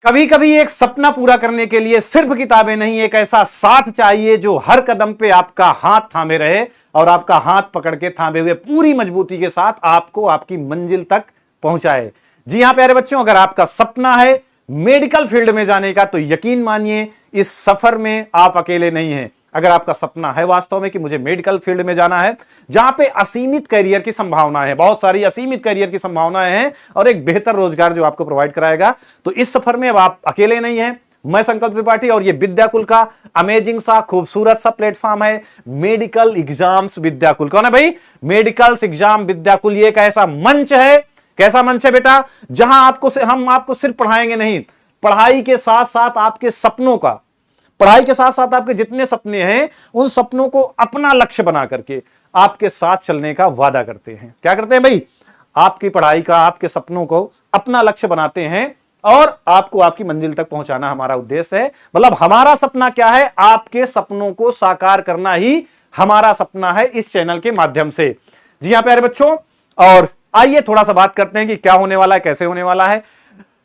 कभी कभी एक सपना पूरा करने के लिए सिर्फ किताबें नहीं, एक ऐसा साथ चाहिए जो हर कदम पे आपका हाथ थामे रहे और आपका हाथ पकड़ के थामे हुए पूरी मजबूती के साथ आपको आपकी मंजिल तक पहुंचाए। जी हां प्यारे बच्चों, अगर आपका सपना है मेडिकल फील्ड में जाने का तो यकीन मानिए इस सफर में आप अकेले नहीं हैं। अगर आपका सपना है वास्तव में कि मुझे मेडिकल फील्ड में जाना है जहां पे असीमित करियर की संभावनाएं हैं, बहुत सारी असीमित करियर की संभावनाएं हैं और एक बेहतर रोजगार जो आपको प्रोवाइड कराएगा, तो इस सफर में अब आप अकेले नहीं हैं। मैं संकल्प त्रिपाठी और ये विद्याकुल का अमेजिंग सा खूबसूरत सा प्लेटफॉर्म है मेडिकल एग्जाम्स विद्याकुल। कौन है भाई? Medical exam Vidyakul. ये एक ऐसा मंच है, कैसा मंच है बेटा, जहां हम आपको सिर्फ पढ़ाएंगे नहीं, पढ़ाई के साथ साथ आपके सपनों का, पढ़ाई के साथ साथ आपके जितने सपने हैं उन सपनों को अपना लक्ष्य बना करके आपके साथ चलने का वादा करते हैं। क्या करते हैं भाई? आपकी पढ़ाई का, आपके सपनों को अपना लक्ष्य बनाते हैं और आपको आपकी मंजिल तक पहुंचाना हमारा उद्देश्य है। मतलब हमारा सपना क्या है? आपके सपनों को साकार करना ही हमारा सपना है इस चैनल के माध्यम से। जी हां प्यारे बच्चों, और आइए थोड़ा सा बात करते हैं कि क्या होने वाला है, कैसे होने वाला है,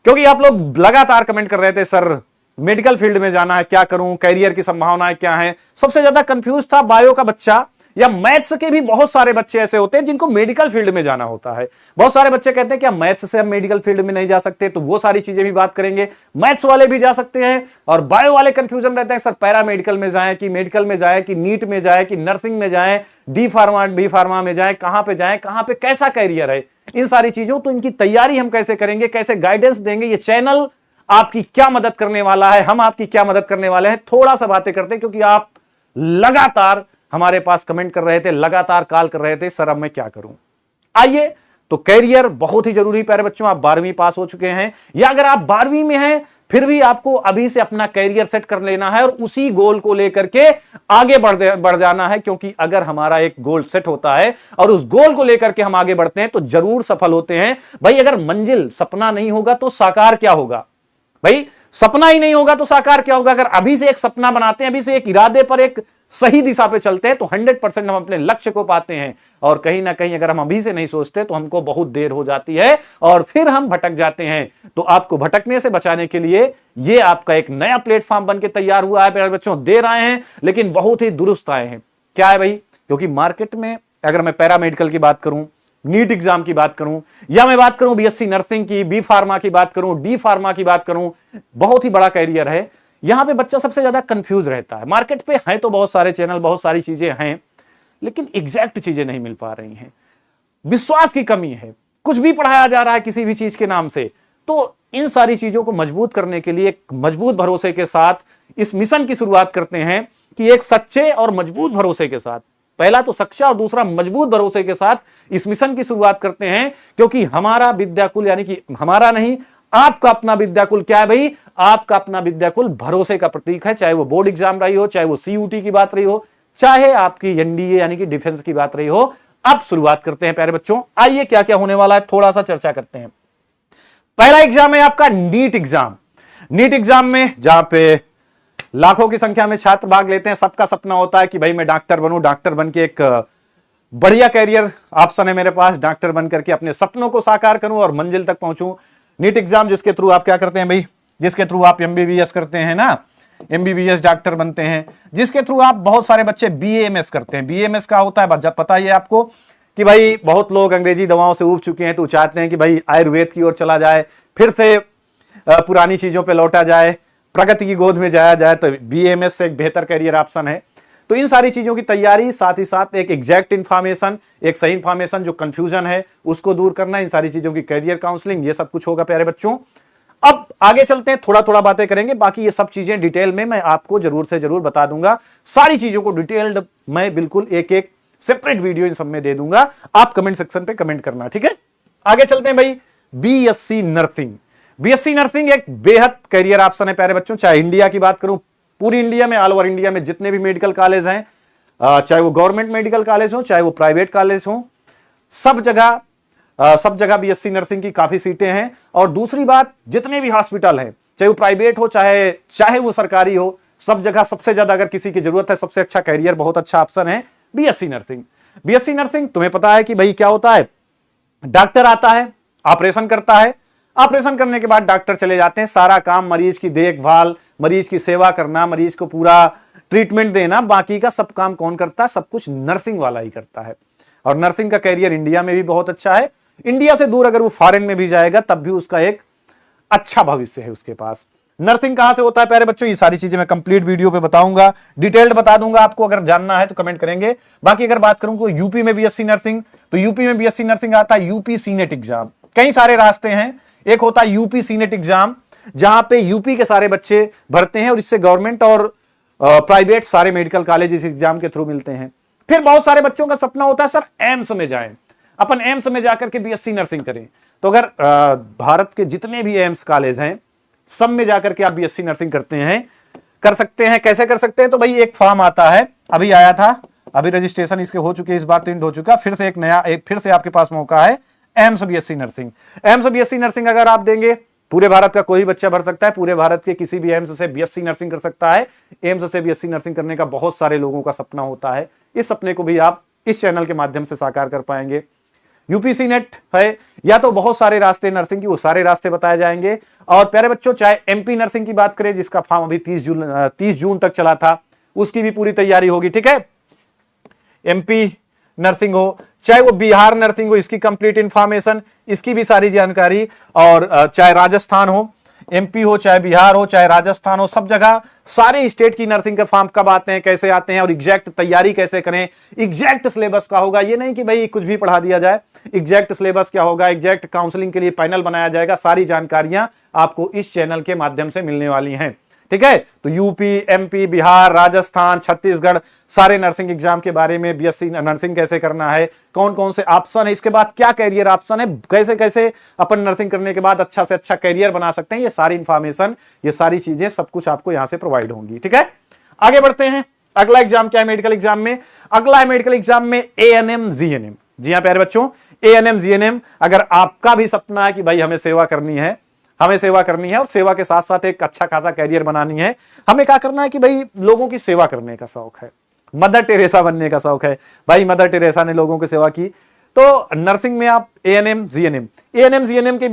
क्योंकि आप लोग लगातार कमेंट कर रहे थे सर मेडिकल फील्ड में जाना है, क्या करूं, कैरियर की संभावनाएं क्या हैं। सबसे ज्यादा कंफ्यूज था बायो का बच्चा, या मैथ्स के भी बहुत सारे बच्चे ऐसे होते हैं जिनको मेडिकल फील्ड में जाना होता है। बहुत सारे बच्चे कहते हैं क्या मैथ्स से हम मेडिकल फील्ड में नहीं जा सकते, तो वो सारी चीजें भी बात करेंगे। मैथ्स वाले भी जा सकते हैं और बायो वाले कंफ्यूजन रहते हैं सर पैरा मेडिकल में जाएं कि मेडिकल में जाएं कि नीट में जाएं कि नर्सिंग में जाएं, डी फार्मा बी फार्मा में जाएं, कहां पे जाएं, कहां पे कैसा कैरियर है, इन सारी चीजों, तो इनकी तैयारी हम कैसे करेंगे, कैसे गाइडेंस देंगे, ये चैनल आपकी क्या मदद करने वाला है, हम आपकी क्या मदद करने वाले हैं, थोड़ा सा बातें करते हैं, क्योंकि आप लगातार हमारे पास कमेंट कर रहे थे, लगातार कॉल कर रहे थे सर अब मैं क्या करूं। आइए, तो कैरियर बहुत ही जरूरी प्यारे बच्चों। आप 12वीं पास हो चुके हैं या अगर आप 12वीं में हैं फिर भी आपको अभी से अपना कैरियर सेट कर लेना है और उसी गोल को लेकर के आगे बढ़ जाना है, क्योंकि अगर हमारा एक गोल सेट होता है और उस गोल को लेकर के हम आगे बढ़ते हैं तो जरूर सफल होते हैं। भाई अगर मंजिल सपना नहीं होगा तो साकार क्या होगा? भाई सपना ही नहीं होगा तो साकार क्या होगा? अगर अभी से एक सपना बनाते हैं, अभी से एक इरादे पर एक सही दिशा पे चलते हैं तो 100% हम अपने लक्ष्य को पाते हैं। और कहीं ना कहीं अगर हम अभी से नहीं सोचते तो हमको बहुत देर हो जाती है और फिर हम भटक जाते हैं। तो आपको भटकने से बचाने के लिए ये आपका एक नया प्लेटफॉर्म बनके तैयार हुआ है प्यारे बच्चों। देर आए हैं लेकिन बहुत ही दुरुस्त आए हैं। क्या है भाई? क्योंकि मार्केट में अगर मैं पैरामेडिकल की बात करूं, नीट एग्जाम की बात करूं, या मैं बात करूं बीएससी नर्सिंग की, बी फार्मा की बात करूं, डी फार्मा की बात करूं, बहुत ही बड़ा कैरियर है। यहां पे बच्चा सबसे ज्यादा कंफ्यूज रहता है। मार्केट पे हैं तो बहुत सारे चैनल, बहुत सारी चीजें हैं, लेकिन एग्जैक्ट चीजें नहीं मिल पा रही हैं। विश्वास की कमी है, कुछ भी पढ़ाया जा रहा है किसी भी चीज के नाम से। तो इन सारी चीजों को मजबूत करने के लिए एक मजबूत भरोसे के साथ इस मिशन की शुरुआत करते हैं कि एक सच्चे और मजबूत भरोसे के साथ, पहला तो सच्चा और दूसरा मजबूत भरोसे के साथ इस मिशन की शुरुआत करते हैं। क्योंकि हमारा विद्याकुल, यानी कि हमारा नहीं, आपका अपना विद्याकुल क्या है भाई? आपका अपना विद्याकुल भरोसे का प्रतीक है। चाहे वो बोर्ड एग्जाम रही हो, चाहे वो सीयूटी की बात रही हो, चाहे आपकी एनडीए यानी कि डिफेंस की बात रही हो। अब शुरुआत करते हैं प्यारे बच्चों। आइए क्या क्या होने वाला है थोड़ा सा चर्चा करते हैं। पहला एग्जाम है आपका नीट एग्जाम। नीट एग्जाम में जहां पे लाखों की संख्या में छात्र भाग लेते हैं, सबका सपना होता है कि भाई मैं डॉक्टर बनूं, डॉक्टर बन के एक बढ़िया कैरियर ऑप्शन है मेरे पास, डॉक्टर बन करके अपने सपनों को साकार करूं और मंजिल तक पहुंचूं। नीट एग्जाम जिसके थ्रू आप क्या करते हैं भाई? जिसके थ्रू आप एमबीबीएस करते हैं ना, एमबीबीएस डॉक्टर बनते हैं, जिसके थ्रू आप बहुत सारे बच्चे बीएएमएस करते हैं। बीएएमएस का होता है, पता ही है आपको कि भाई बहुत लोग अंग्रेजी दवाओं से ऊब चुके हैं तो चाहते हैं कि भाई आयुर्वेद की ओर चला जाए, फिर से पुरानी चीजों पर लौटा जाए, प्रगति की गोद में जाया जाए, तो बीएमएस से एक बेहतर करियर ऑप्शन है। तो इन सारी चीजों की तैयारी, साथ ही साथ एक एग्जैक्ट इंफॉर्मेशन, एक सही इंफॉर्मेशन, जो कंफ्यूजन है उसको दूर करना, इन सारी चीजों की कैरियर काउंसलिंग, ये सब कुछ होगा प्यारे बच्चों। अब आगे चलते हैं, थोड़ा थोड़ा बातें करेंगे, बाकी ये सब चीजें डिटेल में मैं आपको जरूर से जरूर बता दूंगा। सारी चीजों को डिटेल्ड मैं बिल्कुल एक एक सेपरेट वीडियो इन सब में दे दूंगा। आप कमेंट सेक्शन पे कमेंट करना, ठीक है? आगे चलते हैं भाई। BSc nursing. बीएससी नर्सिंग एक बेहद करियर ऑप्शन है प्यारे बच्चों। चाहे इंडिया की बात करूं, पूरी इंडिया में, ऑल ओवर इंडिया में जितने भी मेडिकल कॉलेज हैं, चाहे वो गवर्नमेंट मेडिकल कॉलेज हो, चाहे वो प्राइवेट कॉलेज हो, सब जगह बीएससी नर्सिंग की काफी सीटें हैं। और दूसरी बात, जितने भी हॉस्पिटल हैं, चाहे वो प्राइवेट हो चाहे वो सरकारी हो, सब जगह सबसे ज्यादा अगर किसी की जरूरत है, सबसे अच्छा कैरियर, बहुत अच्छा ऑप्शन है बीएससी नर्सिंग। बीएससी नर्सिंग तुम्हें पता है कि भाई क्या होता है? डॉक्टर आता है, ऑपरेशन करता है, ऑपरेशन करने के बाद डॉक्टर चले जाते हैं, सारा काम मरीज की देखभाल, मरीज की सेवा करना, मरीज को पूरा ट्रीटमेंट देना, बाकी का सब काम कौन करता है? सब कुछ नर्सिंग वाला ही करता है। और नर्सिंग का कैरियर इंडिया में भी बहुत अच्छा है। इंडिया से दूर अगर वो फॉरेन में भी जाएगा तब भी उसका एक अच्छा भविष्य है उसके पास। नर्सिंग कहां से होता है प्यारे बच्चों, ये सारी चीजें मैं कंप्लीट वीडियो पे बताऊंगा, डिटेल्ड बता दूंगा आपको, अगर जानना है तो कमेंट करेंगे। बाकी अगर बात करूं तो यूपी में बीएससी नर्सिंग, तो यूपी में बीएससी नर्सिंग आता है यूपी सीनेट एग्जाम। कई सारे रास्ते हैं, एक होता है यूपी सीनेट एग्जाम जहां पे यूपी के सारे बच्चे भरते हैं और इससे गवर्नमेंट और प्राइवेट सारे मेडिकल कॉलेज इस एग्जाम के थ्रू मिलते हैं। फिर बहुत सारे बच्चों का सपना होता है सर एम्स में जाएं, अपन एम्स में जाकर के बीएससी नर्सिंग करें। तो अगर भारत के जितने भी एम्स कॉलेज हैं सब में जाकर के आप बीएससी नर्सिंग कर सकते हैं। कैसे कर सकते हैं? तो भाई एक फॉर्म आता है, अभी आया था, अभी रजिस्ट्रेशन इसके हो चुके हैं, इस बार तो हो चुका, फिर से फिर से आपके पास मौका है AIIMS BSc nursing. AIIMS BSc nursing अगर आप देंगे, पूरे भारत का कोई बच्चा भर सकता है, पूरे भारत के किसी भी एम्स से बीएससी नर्सिंग कर सकता है। एम्स से बीएससी नर्सिंग करने का बहुत सारे लोगों का सपना होता है, इस सपने को भी आप इस चैनल के माध्यम से साकार कर पाएंगे। यूपीसी नेट है, या तो बहुत सारे रास्ते नर्सिंग की, वो सारे रास्ते बताए जाएंगे। और प्यारे बच्चों, चाहे एमपी नर्सिंग की बात करें जिसका फॉर्म अभी 30 जून तक चला था, उसकी भी पूरी तैयारी होगी, ठीक है। एमपी नर्सिंग हो, चाहे वो बिहार नर्सिंग हो, इसकी कंप्लीट इंफॉर्मेशन, इसकी भी सारी जानकारी, और चाहे राजस्थान हो, एमपी हो, चाहे बिहार हो, चाहे राजस्थान हो, सब जगह सारे स्टेट की नर्सिंग के फॉर्म कब आते हैं, कैसे आते हैं, और एग्जैक्ट तैयारी कैसे करें, एग्जैक्ट सिलेबस का होगा। ये नहीं कि भाई कुछ भी पढ़ा दिया जाए, एग्जैक्ट सिलेबस क्या होगा, एग्जैक्ट काउंसलिंग के लिए पैनल बनाया जाएगा, सारी जानकारियां आपको इस चैनल के माध्यम से मिलने वाली हैं, ठीक है। तो यूपी, एमपी, बिहार, राजस्थान, छत्तीसगढ़, सारे नर्सिंग एग्जाम के बारे में, बीएससी नर्सिंग कैसे करना है, कौन कौन से ऑप्शन है, इसके बाद क्या कैरियर ऑप्शन है, कैसे कैसे अपन नर्सिंग करने के बाद अच्छा से अच्छा कैरियर बना सकते हैं, ये सारी इंफॉर्मेशन, ये सारी चीजें सब कुछ आपको यहां से प्रोवाइड होंगी, ठीक है। आगे बढ़ते हैं। अगला एग्जाम क्या है मेडिकल एग्जाम में? अगला है मेडिकल एग्जाम में एएनएम जीएनएम। जी हाँ प्यारे बच्चों, एएनएम जीएनएम। अगर आपका भी सपना है कि भाई हमें सेवा करनी है, हमें सेवा करनी है और सेवा के साथ साथ एक अच्छा खासा कैरियर बनानी है, हमें क्या करना है कि भाई लोगों की सेवा करने का शौक है, मदर टेरेसा बनने का शौक है, भाई मदर टेरेसा ने लोगों की सेवा की, तो नर्सिंग में आप एएनएम जीएनएम के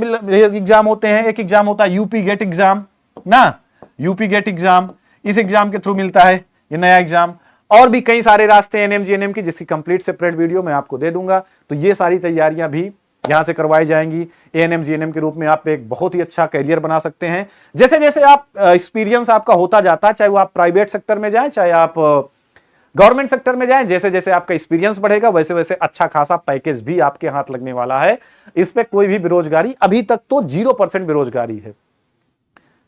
एग्जाम होते हैं। एक एग्जाम होता है यूपी गेट एग्जाम ना, यूपी गेट एग्जाम, इस एग्जाम के थ्रू मिलता है ये नया एग्जाम। और भी कई सारे रास्ते एएनएम जीएनएम की, जिसकी कंप्लीट सेपरेट वीडियो मैं आपको दे दूंगा। तो ये सारी तैयारियां भी यहां से करवाई जाएंगी। एएनएम जीएनएम के रूप में आप एक बहुत ही अच्छा कैरियर बना सकते हैं। जैसे जैसे आप एक्सपीरियंस आपका होता जाता है, चाहे वो आप प्राइवेट सेक्टर में जाएं, चाहे आप गवर्नमेंट सेक्टर में जाएं, जैसे जैसे आपका एक्सपीरियंस बढ़ेगा वैसे वैसे अच्छा खासा पैकेज भी आपके हाथ लगने वाला है। इस पे कोई भी बेरोजगारी, अभी तक तो 0% बेरोजगारी है,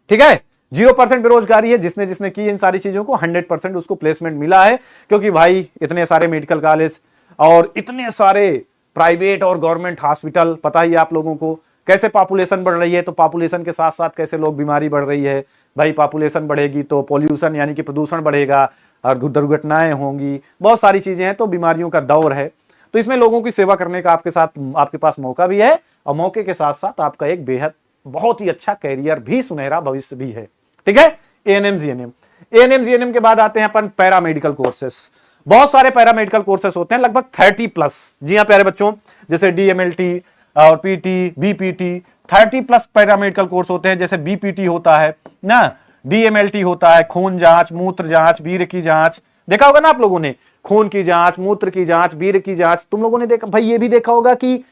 ठीक है। 0% बेरोजगारी है। जिसने जिसने की इन सारी चीजों को 100% उसको प्लेसमेंट मिला है, क्योंकि भाई इतने सारे मेडिकल कॉलेज और इतने सारे प्राइवेट और गवर्नमेंट हॉस्पिटल, पता ही आप लोगों को कैसे पॉपुलेशन बढ़ रही है, तो पॉपुलेशन के साथ साथ कैसे लोग बीमारी बढ़ रही है। भाई पॉपुलेशन बढ़ेगी तो पॉल्यूशन यानी कि प्रदूषण बढ़ेगा और दुर्घटनाएं होंगी, बहुत सारी चीजें हैं, तो बीमारियों का दौर है। तो इसमें लोगों की सेवा करने का आपके पास मौका भी है, और मौके के साथ साथ आपका एक बेहद बहुत ही अच्छा कैरियर भी, सुनहरा भविष्य भी है, ठीक है। एएनएम जीएनएम के बाद आते हैं अपन पैरामेडिकल कोर्सेस। बहुत सारे पैरामेडिकल कोर्सेस होते हैं, लगभग 30+। जी हाँ प्यारे बच्चों, जैसे डीएमएलटी और पीटी, बीपीटी, 30+ पैरामेडिकल कोर्स होते हैं। जैसे बीपीटी होता है ना, डीएमएलटी होता है खून जांच, मूत्र जांच, वीर्य की जांच, देखा होगा ना आप लोगों ने, खून की जांच, मूत्र की जांच, वीर्य की जांच, तुम लोगों ने देखा भाई। ये भी देखा होगा कि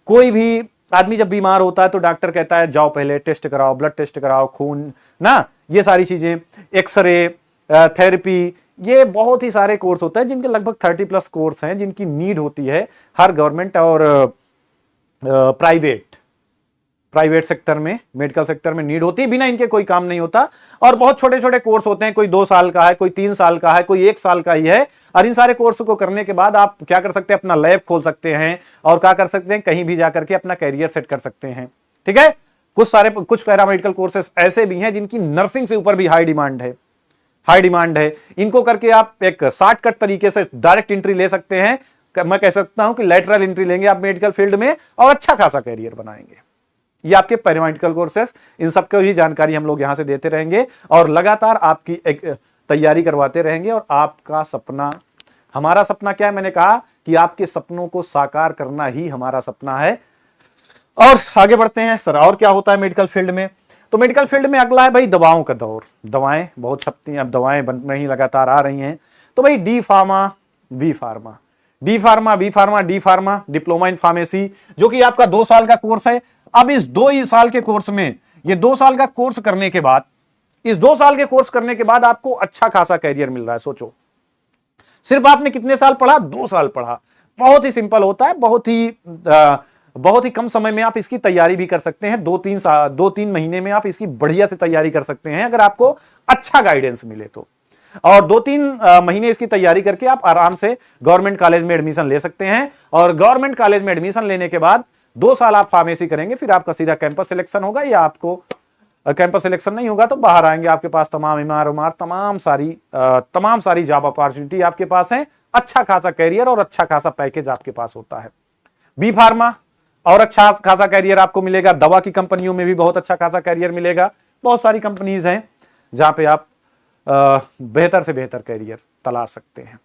कोई भी आदमी जब बीमार होता है तो डॉक्टर कहता है जाओ पहले टेस्ट कराओ, ब्लड टेस्ट कराओ, खून ना, ये सारी चीजें, एक्सरे, थेरेपी, ये बहुत ही सारे कोर्स होते हैं जिनके लगभग 30+ कोर्स हैं, जिनकी नीड होती है हर गवर्नमेंट और प्राइवेट सेक्टर में, मेडिकल सेक्टर में नीड होती है। बिना इनके कोई काम नहीं होता। और बहुत छोटे छोटे कोर्स होते हैं, कोई 2 साल का है, कोई 3 साल का है, कोई 1 साल का ही है। और इन सारे कोर्स को करने के बाद आप क्या कर सकते हैं, अपना लैब खोल सकते हैं और क्या कर सकते हैं, कहीं भी जाकर के अपना कैरियर सेट कर सकते हैं, ठीक है। कुछ पैरामेडिकल कोर्सेस ऐसे भी हैं जिनकी नर्सिंग से ऊपर भी हाई डिमांड है। इनको करके आप एक शॉर्टकट तरीके से डायरेक्ट एंट्री ले सकते हैं। मैं कह सकता हूं कि लेटरल एंट्री लेंगे आप मेडिकल फील्ड में और अच्छा खासा कैरियर बनाएंगे। ये आपके पैरामेडिकल कोर्सेस, इन सबकी भी जानकारी हम लोग यहां से देते रहेंगे और लगातार आपकी एक तैयारी करवाते रहेंगे। और आपका सपना, हमारा सपना क्या है, मैंने कहा कि आपके सपनों को साकार करना ही हमारा सपना है। और आगे बढ़ते हैं सर, और क्या होता है मेडिकल फील्ड में। तो मेडिकल फील्ड में अगला है भाई दवाओं का दौर। दवाएं बहुत छपती हैं, अब दवाएं बन रही लगातार आ रही हैं। तो भाई D pharma, V pharma, D pharma, V pharma, D pharma, diploma in pharmacy, जो कि आपका 2 साल का कोर्स है। अब इस 2 साल के कोर्स में, ये 2 साल का कोर्स करने के बाद, इस 2 साल के कोर्स करने के बाद आपको अच्छा खासा कैरियर मिल रहा है। सोचो, सिर्फ आपने कितने साल पढ़ा? 2 साल पढ़ा। बहुत ही सिंपल होता है, बहुत ही कम समय में आप इसकी तैयारी भी कर सकते हैं। 2-3 महीने में आप इसकी बढ़िया से तैयारी कर सकते हैं अगर आपको अच्छा गाइडेंस मिले तो। और 2-3 महीने इसकी तैयारी करके आप आराम से गवर्नमेंट कॉलेज में एडमिशन ले सकते हैं। और गवर्नमेंट कॉलेज में एडमिशन लेने के बाद 2 साल आप फार्मेसी करेंगे, फिर आपका सीधा कैंपस सिलेक्शन होगा, या आपको कैंपस सिलेक्शन नहीं होगा तो बाहर आएंगे, आपके पास तमाम एमआर तमाम सारी जॉब अपॉर्चुनिटी आपके पास है। अच्छा खासा कैरियर और अच्छा खासा पैकेज आपके पास होता है। बी फार्मा, और अच्छा खासा कैरियर आपको मिलेगा। दवा की कंपनियों में भी बहुत अच्छा खासा कैरियर मिलेगा। बहुत सारी कंपनीज हैं जहां पे आप बेहतर से बेहतर कैरियर तलाश सकते हैं।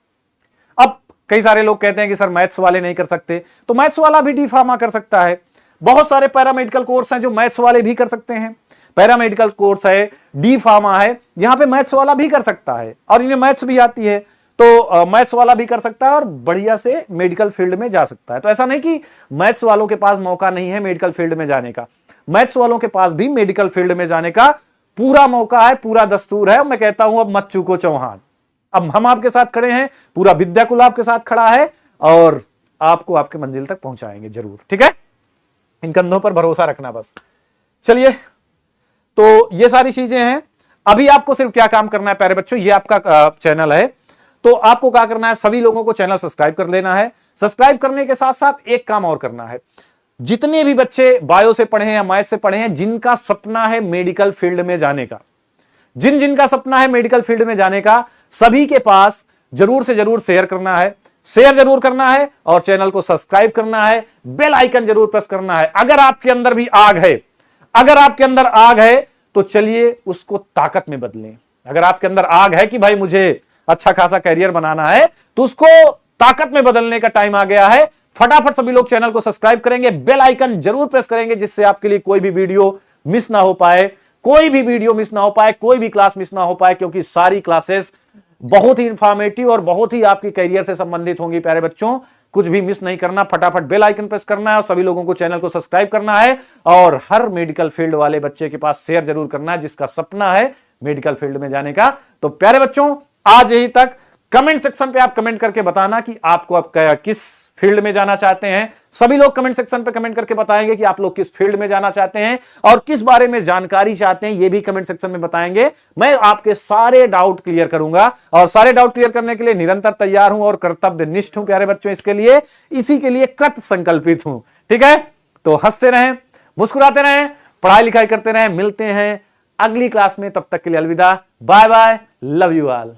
अब कई सारे लोग कहते हैं कि सर मैथ्स वाले नहीं कर सकते, तो मैथ्स वाला भी डी फार्मा कर सकता है। बहुत सारे पैरामेडिकल कोर्स हैं जो मैथ्स वाले भी कर सकते हैं। पैरामेडिकल कोर्स है, डी फार्मा है, यहां पे मैथ्स वाला भी कर सकता है और इन्हें मैथ्स भी आती है, तो मैथ्स वाला भी कर सकता है और बढ़िया से मेडिकल फील्ड में जा सकता है। तो ऐसा नहीं कि मैथ्स वालों के पास मौका नहीं है मेडिकल फील्ड में जाने का। मैथ्स वालों के पास भी मेडिकल फील्ड में जाने का पूरा मौका है, पूरा दस्तूर है। मैं कहता हूं अब मत चूको चौहान। अब हम आपके साथ खड़े हैं, पूरा विद्याकुल आपके साथ खड़ा है और आपको आपके मंजिल तक पहुंचाएंगे जरूर। ठीक है, इन कंधों पर भरोसा रखना बस। चलिए, तो ये सारी चीजें हैं। अभी आपको सिर्फ क्या काम करना है प्यारे बच्चों, ये आपका चैनल है, तो आपको क्या करना है, सभी लोगों को चैनल सब्सक्राइब कर लेना है। सब्सक्राइब करने के साथ साथ एक काम और करना है, जितने भी बच्चे बायो से पढ़े हैं या मैथ से पढ़े हैं, जिनका सपना है मेडिकल फील्ड में जाने का, जिनका सपना है मेडिकल फील्ड में जाने का, सभी के पास जरूर से जरूर शेयर करना है, शेयर जरूर करना है और चैनल को सब्सक्राइब करना है, बेल आइकन जरूर प्रेस करना है। अगर आपके अंदर भी आग है, अगर आपके अंदर आग है तो चलिए उसको ताकत में बदलें। अगर आपके अंदर आग है कि भाई मुझे अच्छा खासा कैरियर बनाना है, तो उसको ताकत में बदलने का टाइम आ गया है। फटाफट सभी लोग चैनल को सब्सक्राइब करेंगे, बेल आइकन जरूर प्रेस करेंगे, जिससे आपके लिए कोई भी वीडियो मिस ना हो पाए, कोई भी वीडियो मिस ना हो पाए, कोई भी क्लास मिस ना हो पाए, क्योंकि सारी क्लासेस बहुत ही इंफॉर्मेटिव और बहुत ही आपके कैरियर से संबंधित होंगी। प्यारे बच्चों, कुछ भी मिस नहीं करना, फटाफट बेल आइकन प्रेस करना है और सभी लोगों को चैनल को सब्सक्राइब करना है और हर मेडिकल फील्ड वाले बच्चे के पास शेयर जरूर करना है जिसका सपना है मेडिकल फील्ड में जाने का। तो प्यारे बच्चों, आज यही तक। कमेंट सेक्शन पे आप कमेंट करके बताना कि आपको आप किस फील्ड में जाना चाहते हैं। सभी लोग कमेंट सेक्शन पे कमेंट करके बताएंगे कि आप लोग किस फील्ड में जाना चाहते हैं और किस बारे में जानकारी चाहते हैं, ये भी कमेंट सेक्शन में बताएंगे। मैं आपके सारे डाउट क्लियर करूंगा और सारे डाउट क्लियर करने के लिए निरंतर तैयार हूं और कर्तव्यनिष्ठ हूं प्यारे बच्चों। इसके लिए, इसी के लिए कृत संकल्पित हूं। ठीक है, तो हंसते रहें, मुस्कुराते रहें, पढ़ाई लिखाई करते रहें। मिलते हैं अगली क्लास में, तब तक के लिए अलविदा, bye bye, love you all.